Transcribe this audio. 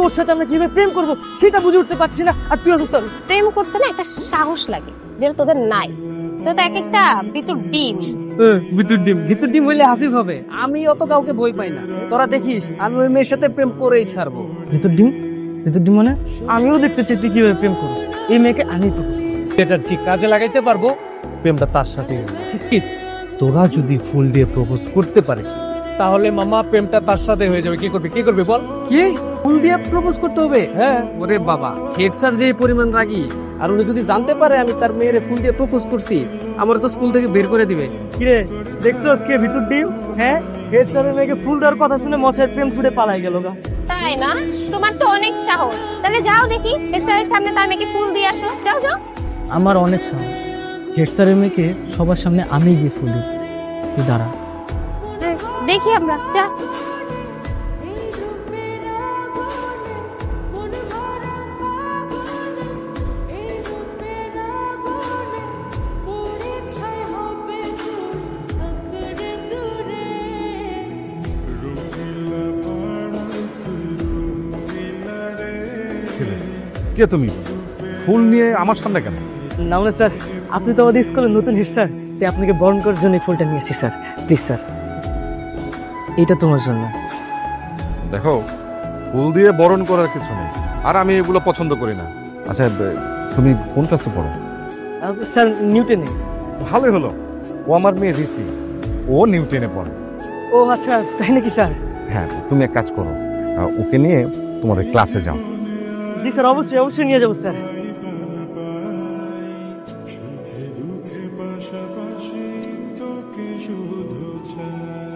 তোর সাথে আমরা কিভাবে প্রেম করবো সেটা বুঝে উঠতে পারছি না। আর তুই অসুস্থ। প্রেম করতে না একটা সাহস লাগে, যেটা তোদের নাই। তোদের তো এক একটা ভিতর ডিম। ভিতর ডিম হইলে হাসিব হবে। আমি অত কাউকে ভয় পাই না। তোরা দেখিস আমি ওই মেয়ের সাথে প্রেম করেই ছাড়বো। ভিতর ডিম মানে আমিও দেখতে চাই তুই কিভাবে প্রেম করিস। এই মেয়েকে আমি প্রপোজ করব, এটা ঠিক কাজে লাগাইতে পারবো। প্রেমটা তার সাথে তোরা যদি ফুল দিয়ে প্রপোজ করতে পারিস তাহলে মামা প্রেমটা তার সাথে হয়ে যাবে। কি করবি বল? কি ফুল দিয়ে প্রপোজ করতে হবে? হ্যাঁ। ওরে বাবা, হেড স্যার যে পরিমাণ রাগী, আর উনি যদি জানতে পারে আমি তার মেয়েরে ফুল দিয়ে প্রপোজ করছি, আমার তো স্কুল থেকে বের করে দিবে। কিরে দেখছস কে ভিতর ডিম? হ্যাঁ, হেড স্যারের মেয়েকে ফুল দেওয়ার কথা শুনে মশাই প্রেম ছুড়ে পালাই গেল গা। তাই না? তোমার তো অনেক সাহস। তাহলে যাও দেখি স্টারের সামনে তার মেয়েকে ফুল দিয়ে আসো। যাও যাও। আমার অনেক সাহস। হেড স্যারের মেয়েকে সবার সামনে আমি গিয়ে ফুল দিই। তুই দাঁড়া। দেখি আমরা, যা। কে তুমি? ফুল নিয়ে আমার সামনে কেন? না মানে স্যার, আপনি তো আমাদের স্কুলের নতুন হেড স্যার, তাই আপনাকে বরণ করার জন্য এই ফুলটা নিয়েছি স্যার। প্লিজ স্যার, এটা তোমার জন্য। দেখো, ফুল দিয়ে বরণ করার কিছু নেই, আর আমি এগুলো পছন্দ করি না। আচ্ছা, তুমি কোন ক্লাসে পড়ো? স্যার নিউটনে। ভালোই হলো, ও আমার মেয়ে রিচি, ও নিউটনে পড়ে। ও আচ্ছা, তাই নাকি স্যার? হ্যাঁ, তুমি এক কাজ করো, ওকে নিয়ে তোমার ক্লাসে যাও। জি স্যার, অবশ্যই নিয়ে যাবো স্যার। পাশাপাশি তোকে শুধু চাই।